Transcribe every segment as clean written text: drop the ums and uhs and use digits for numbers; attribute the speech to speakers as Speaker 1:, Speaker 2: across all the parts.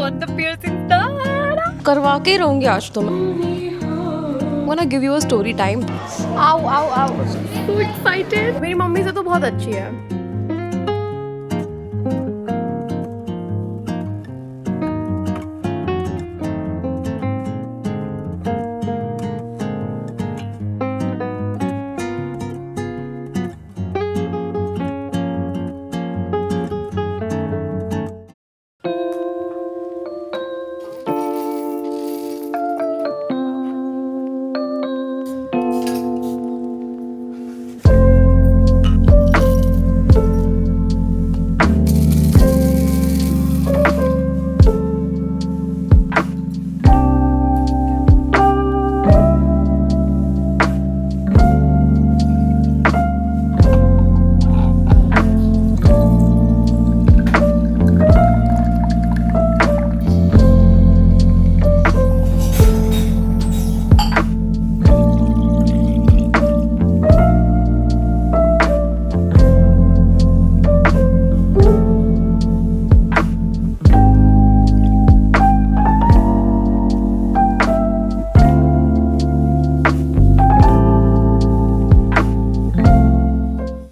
Speaker 1: want the piercing done. करवा के रहूंगी आज तो मैं. Wanna give you a story time. Ow, ow, ow. So excited. मेरी मम्मी से तो बहुत अच्छी है.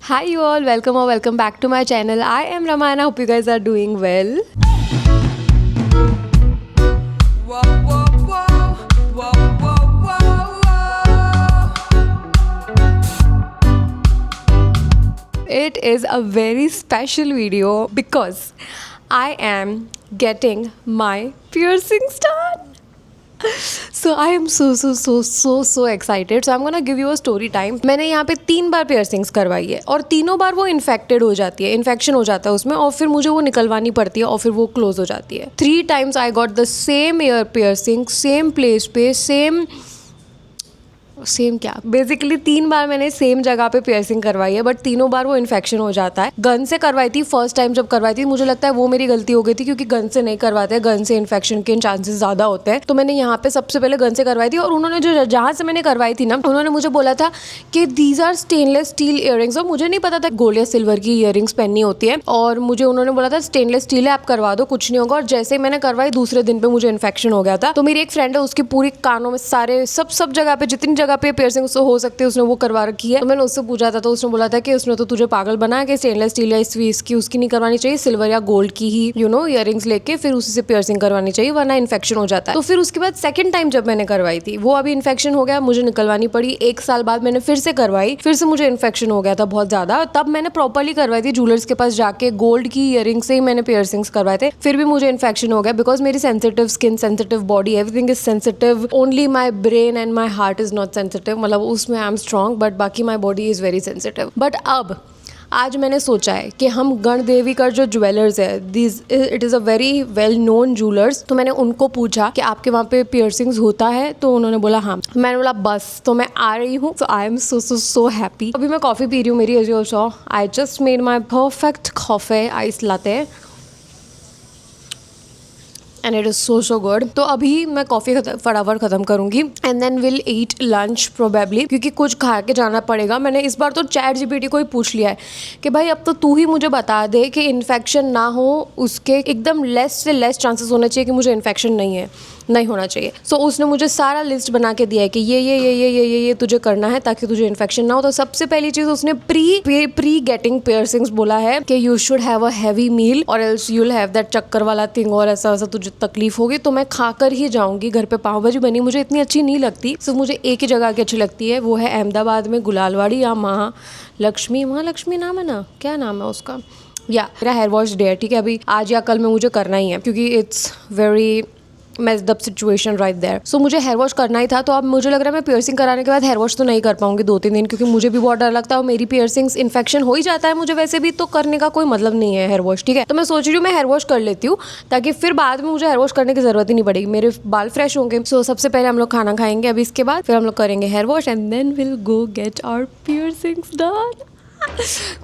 Speaker 1: Hi you all, welcome back to my channel. I am Rama and I hope you guys are doing well. It is a very special video because I am getting my piercings done. So I am so excited. So I'm gonna give you a story time. मैंने यहाँ पे 3 बार piercings करवाई है और तीनों बार वो infected हो जाती है, इन्फेक्शन हो जाता है उसमें और फिर मुझे वो निकलवानी पड़ती है और फिर वो क्लोज हो जाती है. 3 times I got the same ear piercing, same place पे, सेम क्या बेसिकली 3 बार मैंने सेम जगह पे पियर्सिंग करवाई है बट तीनों बार वो इन्फेक्शन हो जाता है. गन से करवाई थी फर्स्ट टाइम जब करवाई थी, मुझे लगता है वो मेरी गलती हो गई थी क्योंकि गन से नहीं करवाते हैं, गन से इन्फेक्शन के चांसेस ज़्यादा होते हैं. तो मैंने यहाँ पे सबसे पहले गन से करवाई थी और उन्होंने जो जहाँ से मैंने करवाई थी ना उन्होंने मुझे बोला था कि these are stainless steel earrings. और मुझे नहीं पता था गोल्ड या सिल्वर की ईयरिंग्स पहननी होती है और मुझे उन्होंने बोला था स्टेनलेस स्टील है आप करवा दो कुछ नहीं होगा. और जैसे मैंने करवाई दूसरे दिन पे मुझे इन्फेक्शन हो गया था. तो मेरी एक फ्रेंड है उसकी पूरी कानों में सारे सब जगह पे जितनी जगह पे पियर्सिंग हो सकती है उसने वो करवा रखी है. तो मैंने उससे पूछा था तो उसने बोला था कि उसने तो तुझे पागल बनाया कि स्टेनलेस स्टील या इसकी उसकी नहीं करवानी चाहिए, सिल्वर या गोल्ड की ही ईयरिंग्स लेके फिर उसी से पियर्सिंग करवानी चाहिए वरना इन्फेक्शन हो जाता है. तो फिर उसके बाद सेकंड टाइम जब मैंने करवाई थी वो अभी इन्फेक्शन हो गया, मुझे निकलवानी पड़ी. 1 साल बाद मैंने फिर से करवाई, फिर से मुझे इन्फेक्शन हो गया था बहुत ज्यादा. तब मैंने प्रॉपरली करवाई थी ज्वेलर्स के पास जाके, गोल्ड की ईयरिंग से ही मैंने पियर्सिंग्स करवाए थे. फिर भी मुझे इन्फेक्शन हो गया बिकॉज मेरी sensitive skin, sensitive body, everything is sensitive. Only my brain and my heart is not sensitive. मतलब उसमें आई एम स्ट्रॉन्ग बट बाकी my body is very sensitive. But अब आज मैंने सोचा है कि हम गणदेवी का जो ज्वेलर्स है it is a very well known jewellers. तो मैंने उनको पूछा कि आपके वहाँ पे पियर्सिंग्स होता है तो उन्होंने बोला हाँ. मैंने बोला बस तो मैं आ रही हूँ. So I am so happy. अभी मैं कॉफ़ी पी रही हूँ मेरी, as you saw I just made my perfect coffee ice latte and it is so good. तो अभी मैं कॉफ़ी फटाफट ख़त्म करूँगी and then will eat lunch probably क्योंकि कुछ खा के जाना पड़ेगा. मैंने इस बार तो ChatGPT को ही पूछ लिया है कि भाई अब तो तू ही मुझे बता दे कि इन्फेक्शन ना हो, उसके एकदम लेस से लेस चांसेस होने चाहिए कि मुझे इन्फेक्शन नहीं होना चाहिए. सो उसने मुझे सारा लिस्ट बना के दिया है कि ये तुझे करना है ताकि तुझे इन्फेक्शन ना हो. तो सबसे पहली चीज़ उसने प्री गेटिंग पियर्सिंग्स बोला है कि you should have a heavy meal और else you will have that चक्कर वाला थिंग और ऐसा तुझे तकलीफ होगी. तो मैं खाकर ही जाऊंगी. घर पे पाव भाजी बनी मुझे इतनी अच्छी नहीं लगती, सिर्फ मुझे एक ही जगह की अच्छी लगती है, वो है अहमदाबाद में गुलालवाड़ी या महालक्ष्मी नाम है ना, क्या नाम है उसका. या मेरा हेयर वॉश डे है, ठीक है, अभी आज या कल में मुझे करना ही है क्योंकि it's very messed up situation right there. So मुझे हेयर वॉश करना ही था. तो अब मुझे लग रहा है मैं पियर्सिंग कराने के बाद हेयर वॉश तो नहीं कर पाऊंगी 2-3 दिन क्योंकि मुझे भी बहुत डर लगता है और मेरी पियर्सिंग्स इन्फेक्शन हो ही जाता है मुझे वैसे भी, तो करने का कोई मतलब नहीं है हेयर वॉश, ठीक है. तो मैं सोच रही हूँ मैं हेयर वॉश कर लेती हूँ ताकि फिर बाद में मुझे हेयर वॉश करने की जरूरत ही नहीं पड़ेगी, मेरे बाल फ्रेश होंगे. सो सबसे पहले हम लोग खाना खाएंगे, अभी इसके बाद फिर हम लोग करेंगे hair wash and then will go get our piercings done.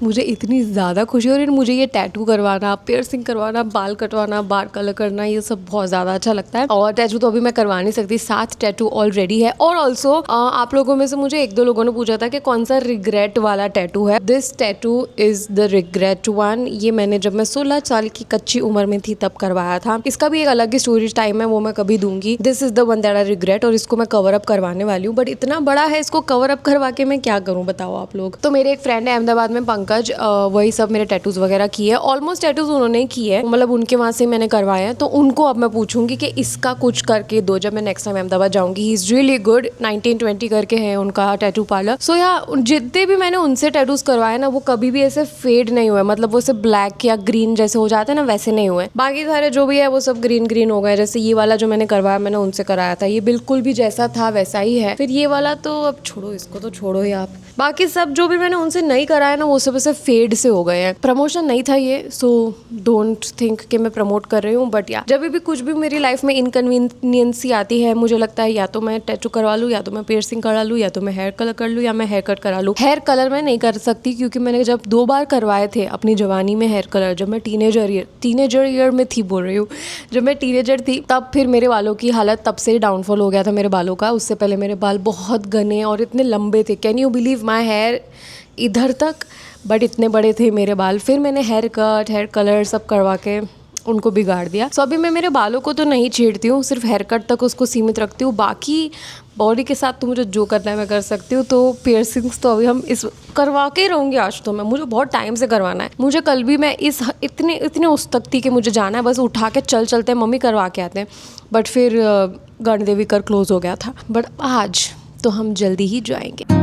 Speaker 1: मुझे इतनी ज़्यादा खुशी हो रही है, मुझे ये टैटू करवाना, पियर्सिंग करवाना, बाल कटवाना, बाल कलर करना, ये सब बहुत ज़्यादा अच्छा लगता है। और टैटू तो अभी मैं करवा नहीं सकती, 7 टैटू ऑलरेडी है। और ऑल्सो आप लोगों में से मुझे 1-2 लोगों ने पूछा था कि कौन सा रिग्रेट वाला टैटू है। This tattoo is the regret one. ये मैंने जब मैं 16 साल की कच्ची उम्र में थी तब करवाया था। इसका भी एक अलग ही स्टोरी टाइम है, वो मैं कभी दूंगी। This is the one that I regret, और इसको मैं कवर अप करवाने वाली हूँ, बट इतना बड़ा है, इसको कवर अप करवा के मैं क्या करूँ बताओ आप लोग। तो मेरे एक फ्रेंड है अहमदाबाद में, पंकज, वही सब मेरे टैटूज वगैरह किए, ऑलमोस्ट टैटूज उन्होंने किए, मतलब उनके वहाँ से मैंने करवाए हैं। तो उनको अब मैं पूछूंगी कि इसका कुछ करके दो जब मैं नेक्स्ट टाइम अहमदाबाद जाऊंगी। ही इज रियली गुड, 1920 करके है उनका टैटू पार्लर। सो या जितने भी मैंने उनसे टैटूज करवाए ना, वो कभी भी ऐसे फेड नहीं हुए, मतलब वो सिर्फ ब्लैक या ग्रीन जैसे हो जाते हैं ना, वैसे नहीं हुए। बाकी सारे जो भी है वो सब ग्रीन ग्रीन हो गए। जैसे ये वाला जो मैंने करवाया, मैंने उनसे कराया था, ये बिल्कुल भी जैसा था वैसा ही है। फिर ये वाला तो अब छोड़ो, इसको तो छोड़ो ही आप। बाकी सब जो भी मैंने उनसे नहीं कराया ना, वो सब ऐसे फेड से हो गए हैं। प्रमोशन नहीं था ये, सो डोंट थिंक कि मैं प्रमोट कर रही हूँ, बट या जब भी कुछ भी मेरी लाइफ में इनकन्वीनियंसी आती है, मुझे लगता है या तो मैं टैटू करवा लूँ, या तो मैं पियर्सिंग करा लूँ, या तो मैं हेयर कलर कर लूँ, या मैं हेयर कट करा लूँ। हेयर कलर मैं नहीं कर सकती क्योंकि मैंने जब 2 बार करवाए थे अपनी जवानी में हेयर कलर, जब मैं टीनेजर ईयर में थी, बोल रही हूँ, जब मैं टीनेजर थी, तब फिर मेरे बालों की हालत तब से डाउनफॉल हो गया था मेरे बालों का। उससे पहले मेरे बाल बहुत घने और इतने लंबे थे, can you believe, my hair इधर तक, बट इतने बड़े थे मेरे बाल। फिर मैंने हेयर कट, हेयर कलर सब करवा के उनको बिगाड़ दिया। सो अभी मैं मेरे बालों को तो नहीं छेड़ती हूँ, सिर्फ हेयर कट तक उसको सीमित रखती हूँ। बाकी बॉडी के साथ तो मुझे जो करना है मैं कर सकती हूँ। तो पियर्सिंग्स तो अभी हम इस करवा के ही रहूँगी आज तो मैं, मुझे बहुत टाइम से करवाना है। मुझे कल भी मैं इतने उस तक थी कि मुझे जाना है, बस उठा के चलते हैं मम्मी करवा के आते हैं, बट फिर गणदेवी कर क्लोज हो गया था। बट आज तो हम जल्दी ही जाएंगे।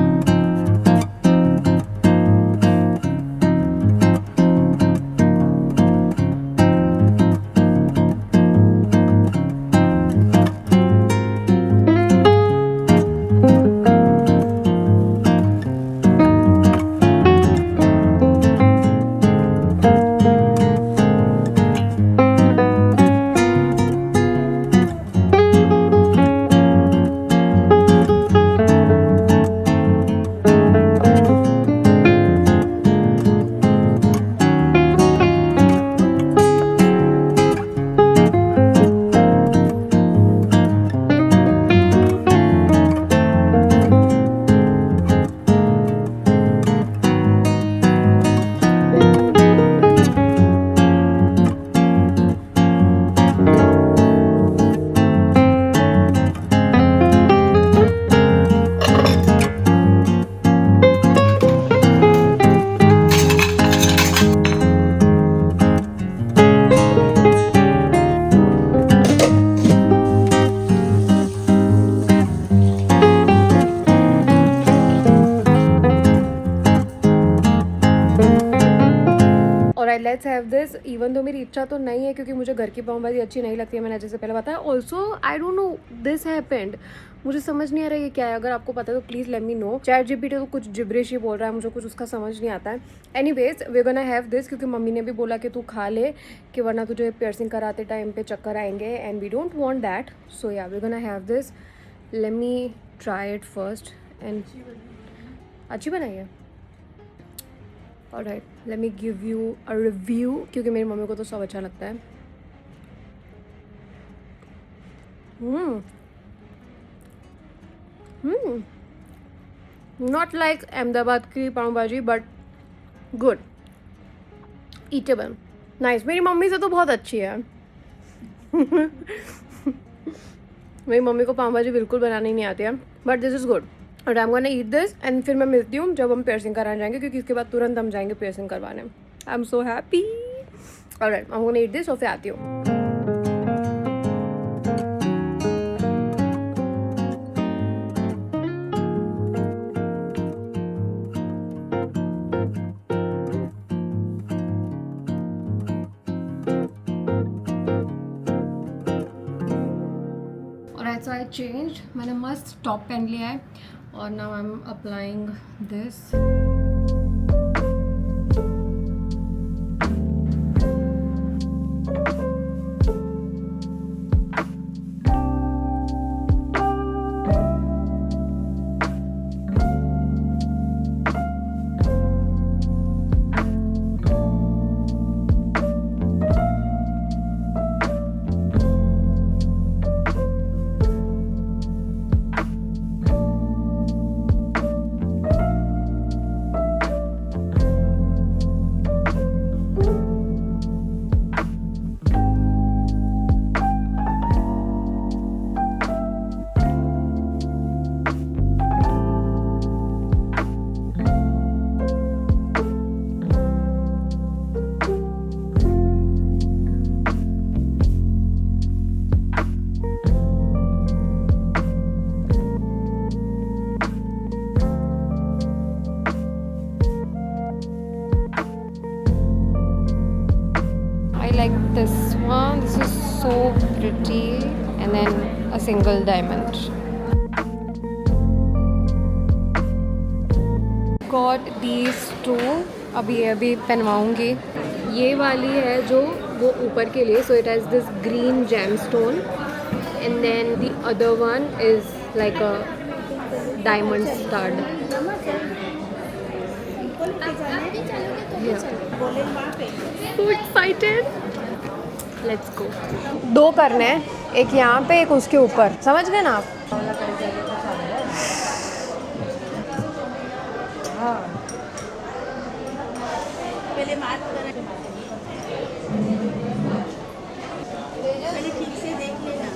Speaker 1: Let's have this. इवन तो मेरी इच्छा तो नहीं है क्योंकि मुझे घर की पाव भाजी अच्छी नहीं लगती है, मैंने जैसे पहले बताया। Also I don't no this happened, मुझे समझ नहीं आ रहा है ये क्या है। अगर आपको पता है तो please let me know. Chat GPT तो कुछ जिब्रिश ही बोल रहा है, मुझे कुछ उसका समझ नहीं आता है। Anyways we gonna have this, क्योंकि मम्मी ने भी बोला कि तू खा ले, कि वरना तुझे पियर्सिंग कराते टाइम पे चक्कर आएंगे, and we don't want that. So yeah we gonna have this. Let me try it first. And अच्छी बनाई है, alright, let me give you a review, क्योंकि मेरी मम्मी को तो सब अच्छा लगता है। नॉट लाइक अहमदाबाद की पाव भाजी, बट गुड, ईटेबल, नाइस। मेरी मम्मी से तो बहुत अच्छी है। मेरी मम्मी को पाव भाजी बिल्कुल बनानी नहीं आती है, बट दिस इज़ गुड। और I am gonna eat this, and फिर मैं मिलती हूँ जब हम पियर्सिंग कराने जाएंगे, क्योंकि इसके बाद तुरंत हम जाएंगे पियर्सिंग करवाने। आई am so happy. Alright, I am gonna eat this और फिर आती हूँ। ऑलराइट, सो आई चेंज, मैंने मस्त टॉप पहन लिया है और now I am applying this. this one. This is so pretty. And then a single diamond. Got these two. अभी पहनवाऊँगी. ये वाली है जो वो ऊपर के लिए. So it has this green gemstone. And then the other one is like a diamond stud. Yeah. So excited. Let's go. 2 करने हैं, एक यहाँ पे एक उसके ऊपर. समझ गए ना आप?
Speaker 2: ठीक से देख लेना.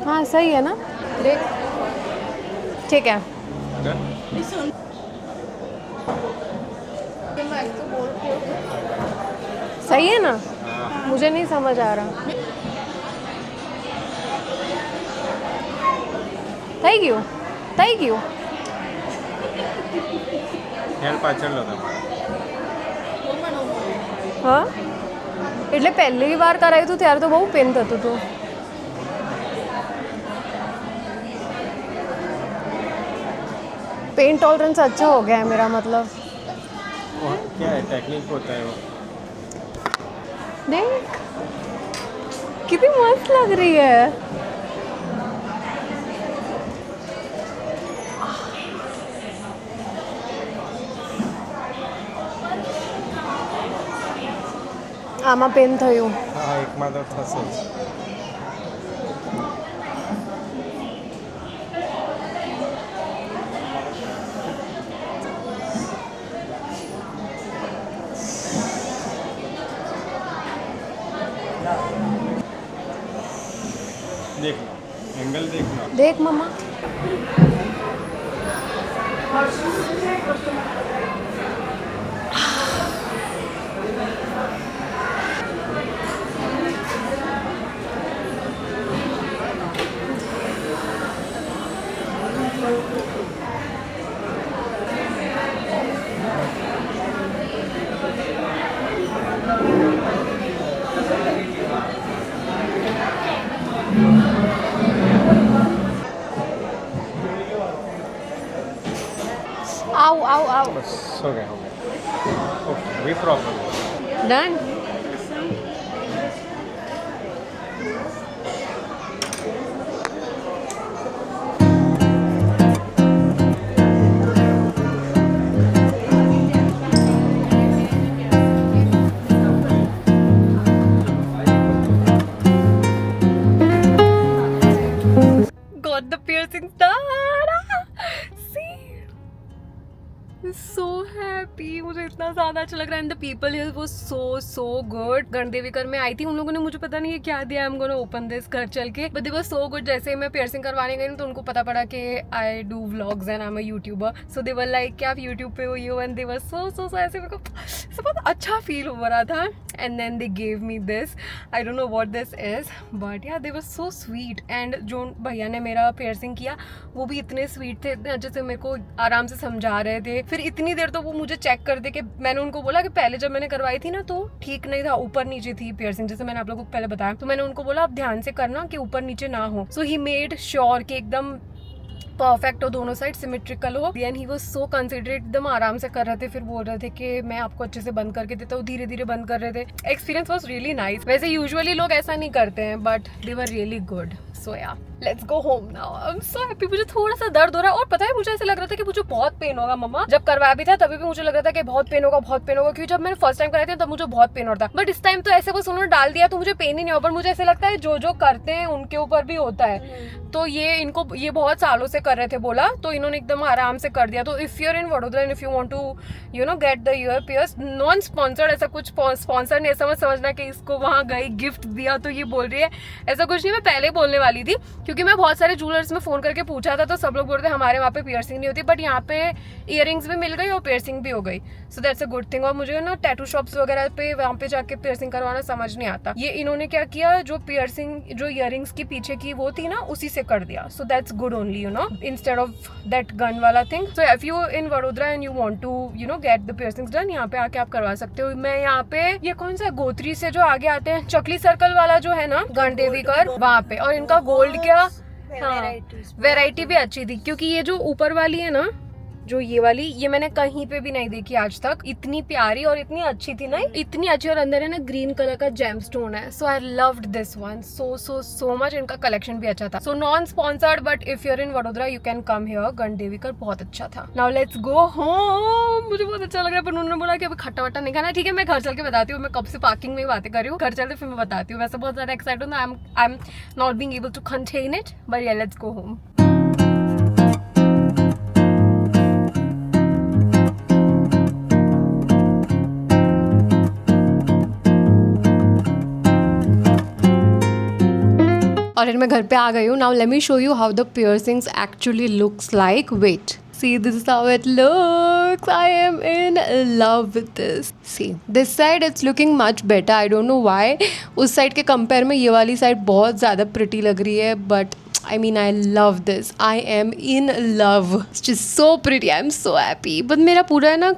Speaker 1: हाँ सही है ना. देख. ठीक है. सही है ना. मुझे नहीं समझ आ रहा. Thank you. Thank you. હા એટલે પહેલી વાર કરાયું હતું ત્યારે તો બહુ પેન થતું હતું. पेन टॉलरेंस अच्छा हो गया है मेरा. मतलब
Speaker 3: क्या है टेक्निक होता है वो.
Speaker 1: देख कितनी मस्त लग रही है. આમાં પેન થયું.
Speaker 3: હા એકમાં તો થશે જ. देख एंगल देखना.
Speaker 1: देख मम्मा. आओ आओ आओ.
Speaker 3: बस हो गया okay we proper
Speaker 1: done. Got the piercing done. See. So happy. मुझे इतना ज़्यादा अच्छा लग रहा है. And the people here was so good. Gandevikar में आई थी. उन लोगों ने मुझे पता नहीं है क्या दिया. आई एम गोना ओपन दिस घर चल के. But they was so good. जैसे मैं पियर्सिंग करवाने गई तो उनको पता पड़ा कि I do vlogs and I am a YouTuber. So they were like क्या आप यूट्यूब पे हो ये हो. एंड दे वर सो ऐसे मेरे को बहुत अच्छा फील हो रहा था. And then they gave me this. I don't know what this is but yeah they were so sweet. And जो भैया ने मेरा पियर्सिंग किया वो भी इतने स्वीट थे. इतने अच्छे से मेरे को आराम से समझा रहे थे. फिर इतनी देर तो वो मुझे चेक कर दे कि मैंने उनको बोला कि पहले जब मैंने करवाई थी ना तो ठीक नहीं था. ऊपर नीचे थी पियर्सिंग जैसे मैंने आप लोगों को पहले बताया. तो मैंने उनको बोला आप ध्यान से करना कि ऊपर नीचे ना हो. सो ही मेड श्योर कि एकदम परफेक्ट हो. दोनों साइड सिमेट्रिकल हो. And he was so considerate. एकदम आराम से कर रहे थे. फिर बोल रहे थे कि मैं आपको अच्छे से बंद करके देता हूँ. धीरे धीरे बंद कर रहे थे. Experience was really nice. वैसे यूजुअली लोग ऐसा नहीं करते हैं but they were really good. So yeah let's go home now. I am so happy. मुझे थोड़ा सा दर्द हो रहा है और पता है मुझे ऐसा लग रहा था कि मुझे बहुत पेन होगा. मम्मा जब करवाया भी था तभी भी मुझे लग रहा था कि बहुत पेन होगा क्योंकि जब मैंने फर्स्ट टाइम कराई थी तब मुझे बहुत पेन हो रहा था. बट इस टाइम तो ऐसे बस उन्होंने डाल दिया तो मुझे पेन ही नहीं हुआ. पर मुझे ऐसा लगता है जो करते हैं उनके ऊपर भी होता है. तो ये बहुत सालों से कर रहे थे बोला तो इन्होंने एकदम आराम से कर दिया. तो if you are in Vadodara and if you want to get the ear pierce non sponsored. ऐसा कुछ स्पॉन्सर नहीं. ऐसा मत समझना कि इसको वहाँ गई गिफ्ट दिया तो ये बोल रही है. ऐसा कुछ नहीं. मैं पहले बोलने वाली वाली थी, क्योंकि मैं बहुत सारे ज्वेलर्स में फ़ोन करके पूछा था तो सब लोग बोल रहे थे हमारे वहाँ पे पियर्सिंग नहीं होती, बट यहाँ पे इयरिंग्स भी मिल गई और पियर्सिंग भी हो गई, so that's a good thing. और मुझे ना टैटू शॉप्स वगैरह पे वहाँ पे जाके पियर्सिंग करवाना समझ नहीं आता। ये इन्होंने क्या किया, जो पियर्सिंग जो इयरिंग्स की पीछे की वो थी ना, उसी से कर दिया, so that's good only, you know, instead of that gun वाला thing. So if you in Vadodara and you want to you know get the piercings done, यहाँ पे आके आप करवा सकते हो। मैं यहाँ पे ये कौन सा गोत्री से जो आगे आते हैं, चकली सर्कल वाला जो है ना गणदेवी कर, वहाँ पे, और इनका गोल्ड क्या, हाँ वेराइटी भी अच्छी थी, क्योंकि ये जो ऊपर वाली है ना, जो ये वाली, ये मैंने कहीं पे भी नहीं देखी आज तक, इतनी प्यारी और इतनी अच्छी थी ना, इतनी अच्छी, और अंदर है ना ग्रीन कलर का जेमस्टोन है, so I loved this one so much. इनका कलेक्शन भी अच्छा था। So non sponsored, but if you are in Vadodara you can come here, Gandevikar बहुत अच्छा था। Now let's go home. मुझे बहुत अच्छा लग रहा है, पर उन्होंने बोला कि अभी खट्टा वट्टा नहीं खाना। ठीक है, मैं घर चल के बताती हूँ, मैं कब से पार्किंग में ही बातें कर रही हूँ, घर चलते फिर मैं बताती हूँ। वैसे बहुत ज्यादा एक्साइटेड हूँ, I am not being able to contain it, but yeah let's go home. और फिर मैं घर पे आ गई हूँ। Now let me show you how the piercings actually looks like. Wait, see, this is how it looks. I am in love with this. See, this side it's looking much better. I don't know why. उस side के compare में ये वाली side बहुत ज़्यादा pretty लग रही है, but I mean, I love this. I am in love. It's just so pretty. I'm so happy. But मेरा पूरा है ना,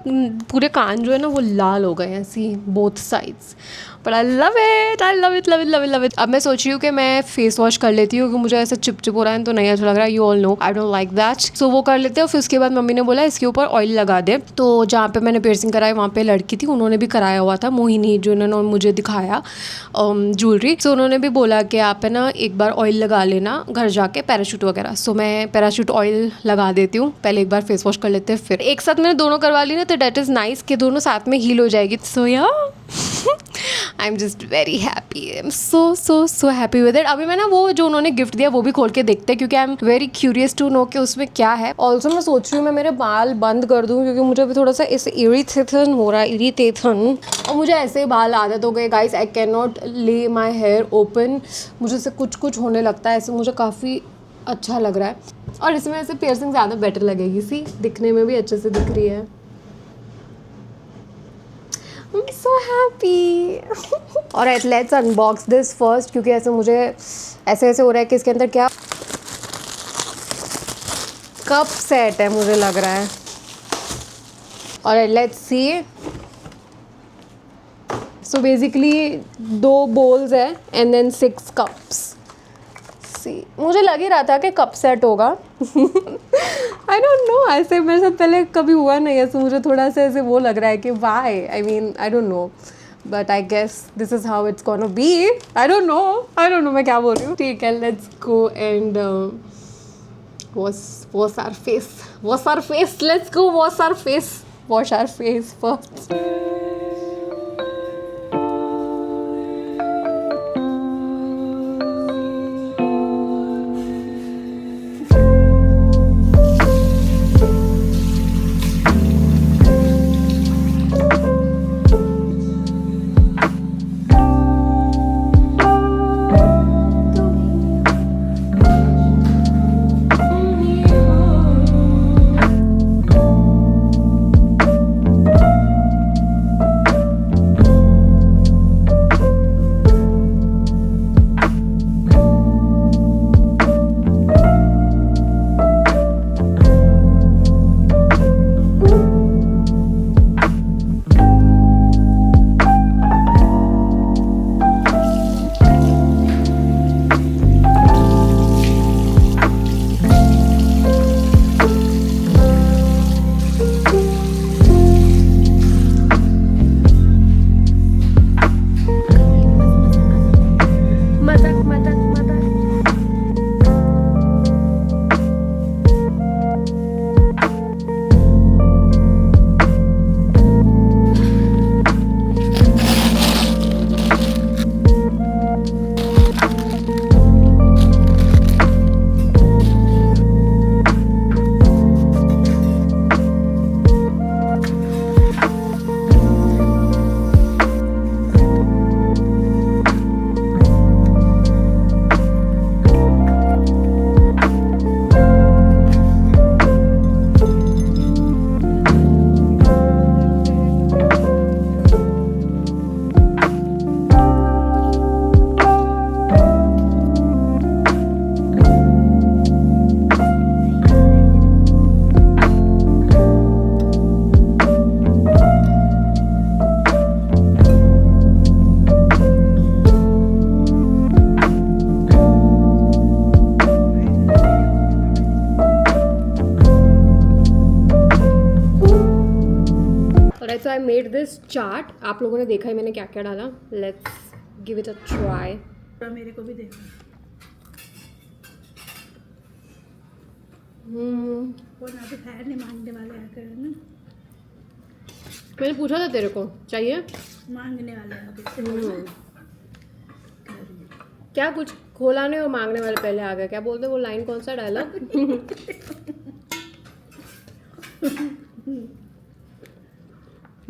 Speaker 1: पूरे कान जो है ना वो लाल हो गए हैं, see, both sides. But I love it. I love it, love it, love it, love it. अब मैं सोच रही हूँ कि मैं फेस वॉश कर लेती हूँ, क्योंकि मुझे ऐसा चिपचिप हो रहा है तो नहीं अच्छा लग रहा है। You all know I don't like that. So वो कर लेते हैं, फिर उसके बाद मम्मी ने बोला इसके ऊपर ऑयल लगा दे। तो जहाँ पे मैंने पियर्सिंग कराई वहाँ पे लड़की थी, उन्होंने भी कराया हुआ था, मोहिनी, जो उन्होंने मुझे दिखाया ज्वेलरी। सो उन्होंने भी बोला कि आप है ना एक बार ऑयल लगा लेना घर जाके, पैराशूट वगैरह। सो मैं पैराशूट ऑयल लगा देती हूँ, पहले एक बार फेस वॉश कर लेते हैं, फिर एक साथ मैंने दोनों करवा ली ना, तो डेट इज़ नाइस कि दोनों साथ में हील हो जाएगी। सो या I am just very happy, I am so happy with it. अभी मैं ना वो जो उन्होंने गिफ्ट दिया वो भी खोल के देखते हैं, क्योंकि I am very curious to know कि उसमें क्या है। ऑल्सो मैं सोच रही हूँ मैं मेरे बाल बंद कर दूँ, क्योंकि मुझे अभी थोड़ा सा इसे इरिटेशन हो रहा है, इरिटेशन, और मुझे ऐसे ही बाल आदत हो गए गाइस। आई कैन नॉट ले माई हेयर ओपन, मुझे से कुछ होने लगता है ऐसे, मुझे काफ़ी अच्छा लग रहा है, और इसमें ऐसे पियर्सिंग ज़्यादा बेटर लगेगी। सी, दिखने में भी अच्छे से दिख रही है। I'm so happy. Alright, let's unbox this first, क्योंकि ऐसे मुझे ऐसे हो रहा है कि इसके अंदर क्या कप सेट है, मुझे लग रहा है। Alright, let's see. So basically 2 bowls है and then 6 cups. See, मुझे लग ही रहा था कि कप सेट होगा। आई डोंट नो, ऐसे मेरे साथ पहले कभी हुआ नहीं है, तो मुझे थोड़ा सा ऐसे वो लग रहा है कि why, I mean I don't know, but I guess this is how it's gonna be. I don't know मैं क्या बोल रही हूँ। ठीक है, let's go and wash our face, let's go wash our face first. Alright, so I made this chart. आप लोगों ने देखा है मैंने क्या क्या डाला. Let's give it a try.
Speaker 2: मेरे को भी देखो. वो ना तो खैर नहीं मांगने वाले आकर है ना.
Speaker 1: मैंने पूछा था तेरे को चाहिए.
Speaker 2: मांगने वाले आगे.
Speaker 1: क्या कुछ खोलाने और मांगने वाले पहले आ गए. क्या बोलते वो लाइन कौन सा डायलॉग.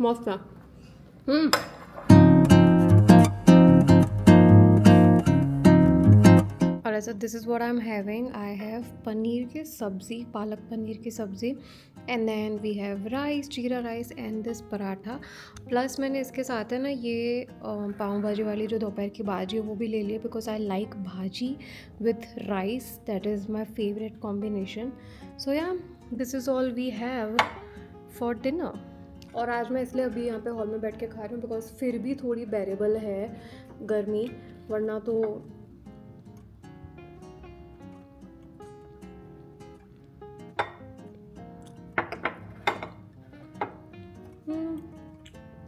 Speaker 1: मस्त था. Alright, so this is what I'm having. I have paneer की सब्ज़ी, पालक पनीर की सब्ज़ी, and then we have rice, जीरा rice and this paratha. Plus मैंने इसके साथ है ना ये पाव भाजी वाली जो दोपहर की भाजी है वो भी ले ली है because I like bhaji with rice. That is my favourite combination. So yeah this is all we have for dinner. और आज मैं इसलिए अभी यहाँ पे हॉल में बैठ के खा रही हूँ बिकॉज फिर भी थोड़ी बेरेबल है गर्मी, वरना तो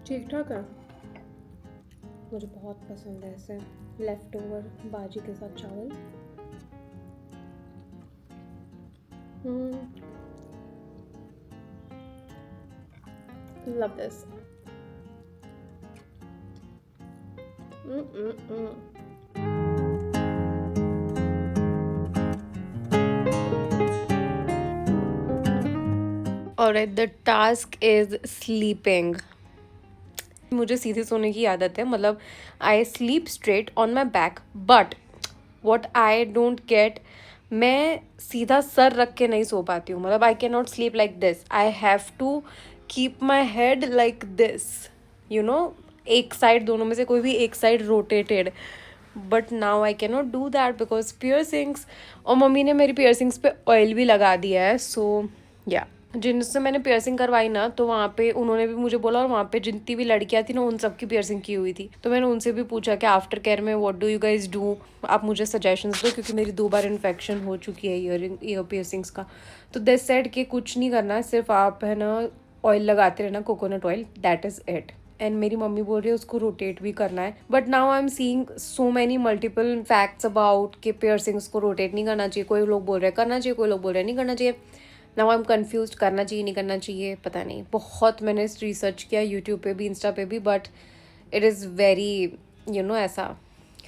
Speaker 1: ठीक ठाक है. मुझे बहुत पसंद है ऐसे लेफ्ट ओवर भाजी के साथ चावल. Love this. Alright, the task is sleeping. मुझे सीधे सोने की आदत है. मतलब I sleep straight on my back, but what I don't get, मैं सीधा सर रख के नहीं सो पाती हूँ. मतलब I can not sleep like this. I have to keep my head like this, you know, एक साइड, दोनों में से कोई भी एक side rotated. But now I can not do that because piercings, और मम्मी ने मेरी पियर्सिंग्स पे ऑयल भी लगा दिया है. सो या जिनसे मैंने पियर्सिंग करवाई ना, तो वहाँ पे उन्होंने भी मुझे बोला, और वहाँ पे जितनी भी लड़कियाँ थी ना उन सबकी पियर्सिंग की हुई थी. तो मैंने उनसे भी पूछा कि आफ्टर केयर में what do you guys do, आप मुझे सजेशंस दो, क्योंकि मेरी 2 बार इन्फेक्शन हो चुकी है ईयर पियर्सिंग्स का. तो दे सेड कि कुछ नहीं करना है, सिर्फ आप है ना ऑयल लगाते रहना, coconut oil, that is it. And मेरी मम्मी बोल रही है उसको रोटेट भी करना है. But now I am seeing so many multiple facts about कि पियर्सिंग्स को रोटेट नहीं करना चाहिए. कोई लोग बोल रहे हैं करना चाहिए, कोई लोग बोल रहे हैं नहीं करना चाहिए. नाउ आई एम कन्फ्यूज, करना चाहिए नहीं करना चाहिए पता नहीं. बहुत मैंने रिसर्च किया यूट्यूब पे भी, इंस्टा पे भी, but it is very you know ऐसा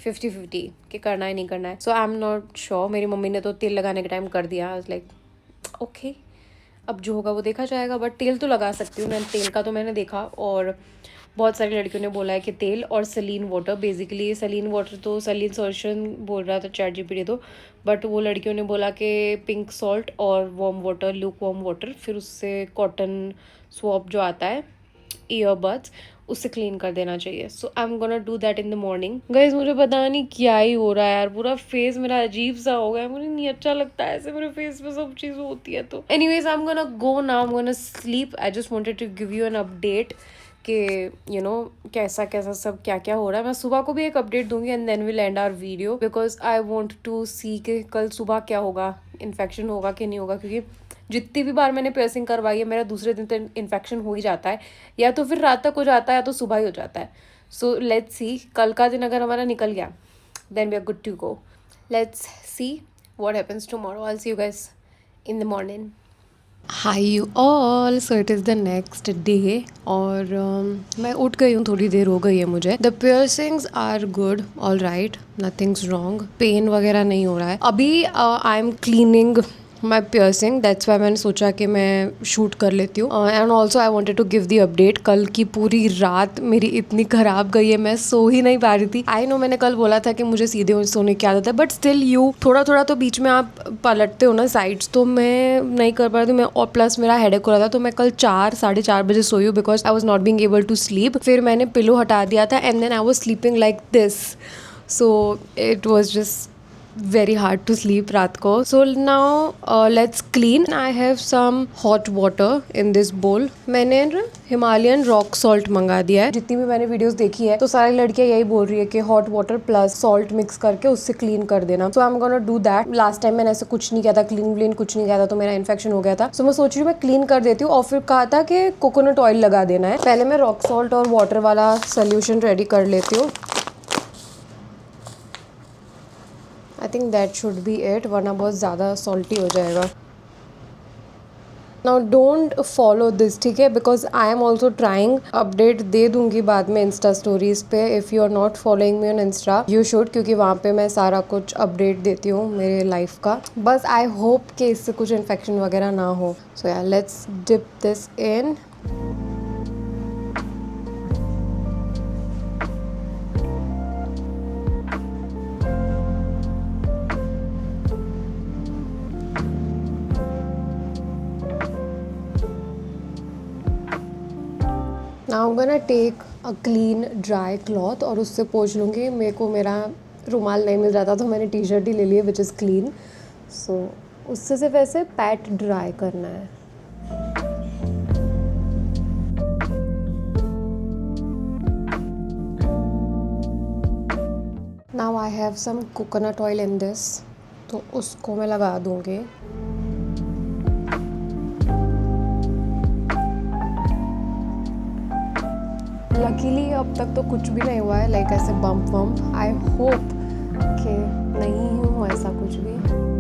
Speaker 1: 50-50 कि करना है नहीं करना है. So I am not sure. मेरी मम्मी ने तो तेल लगाने के टाइम कर दिया. लाइक ओके, अब जो होगा वो देखा जाएगा. बट तेल तो लगा सकती हूँ. मैंने तेल का तो मैंने देखा, और बहुत सारी लड़कियों ने बोला है कि तेल और Saleen water, basically Saleen water तो सलीन सॉल्यूशन बोल रहा था चैट जीपीटी तो, बट वो लड़कियों ने बोला कि पिंक सॉल्ट और warm water, look warm water, फिर उससे कॉटन स्वॉप जो आता है ईयरबड्स, उससे क्लीन कर देना चाहिए. So I am gonna do that in the morning. Guys मुझे पता नहीं क्या ही हो रहा है यार, पूरा फेस मेरा अजीब सा हो गया. मुझे नहीं अच्छा लगता है ऐसे मेरे फेस पे सब चीज़ होती है. तो anyways I am gonna go now, I am gonna sleep. I just wanted to give you an update कि यू नो कैसा कैसा सब क्या क्या हो रहा है. मैं सुबह को भी एक अपडेट दूंगी and then will end our video, because I want to see कि कल सुबह क्या होगा, इन्फेक्शन होगा कि नहीं होगा. क्योंकि जितनी भी बार मैंने पियर्सिंग करवाई है, मेरा दूसरे दिन तो इन्फेक्शन हो ही जाता है, या तो फिर रात तक हो जाता है या तो सुबह ही हो जाता है. सो लेट्स सी, कल का दिन अगर हमारा निकल गया then we are good to go. Let's see what happens tomorrow. I will see you guys in the morning. Hi you all. So it is the next day, और मैं उठ गई हूँ, थोड़ी देर हो गई है मुझे. The piercings are good, all right, nothing's wrong. Pain वगैरह नहीं हो रहा है अभी. I am cleaning my piercing, that's why मैंने सोचा कि मैं शूट कर लेती हूँ. And also I wanted to give the update. कल की पूरी रात मेरी इतनी ख़राब गई है, मैं सो ही नहीं पा रही थी. आई नो मैंने कल बोला था कि मुझे सीधे सोने की आदत है, बट स्टिल यू थोड़ा थोड़ा तो बीच में आप पलटते हो ना साइड्स, तो मैं नहीं कर पा रही थी. मैं और प्लस मेरा हेडेक हो रहा था, तो मैं कल 4-4:30 बजे सोई हूँ because I was not being able to sleep. फिर मैंने पिलो हटा दिया था and then I was sleeping like this. So it was just very hard to sleep रात को. So now let's clean. I have some hot water in this bowl. मैंने Himalayan rock salt मंगा दिया है. जितनी भी मैंने वीडियोस देखी है तो सारी लड़कियां यही बोल रही है कि hot water plus salt mix करके उससे क्लीन कर देना. So I'm gonna do that. Last time मैंने ऐसे कुछ नहीं किया था, क्लीन कुछ नहीं किया था, तो मेरा इन्फेक्शन हो गया था. So मैं सोच रही हूँ मैं क्लीन कर देती हूँ और फिर कहा था कि कोकोनट ऑयल लगा देना है. पहले मैं रॉक सॉल्ट और वाटर वाला सोल्यूशन रेडी कर लेती हूँ. I think that should be it, वरना बहुत ज़्यादा सॉल्टी हो जाएगा. नाउ डोंट फॉलो दिस, ठीक है, because I am also trying. Update दे दूंगी बाद में इंस्टा स्टोरीज पे. If you are not following me on insta you should, क्योंकि वहाँ पे मैं सारा कुछ अपडेट देती हूँ मेरे लाइफ का. बस आई होप कि इससे कुछ इन्फेक्शन वगैरह ना हो. So yeah let's dip this in. Now I'm gonna take a clean dry cloth और उससे पोंछ लूँगी. मेरे को मेरा रुमाल नहीं मिल रहा था तो मैंने टी शर्ट ही ले ली है विच इज़ क्लीन. सो उससे सिर्फ ऐसे पैट ड्राई करना है. Now I have some coconut oil in this, तो उसको मैं लगा दूँगी. लकीली अब तक तो कुछ भी नहीं हुआ है, लाइक ऐसे बम्प वम्प. आई होप कि नहीं हुआ ऐसा कुछ भी.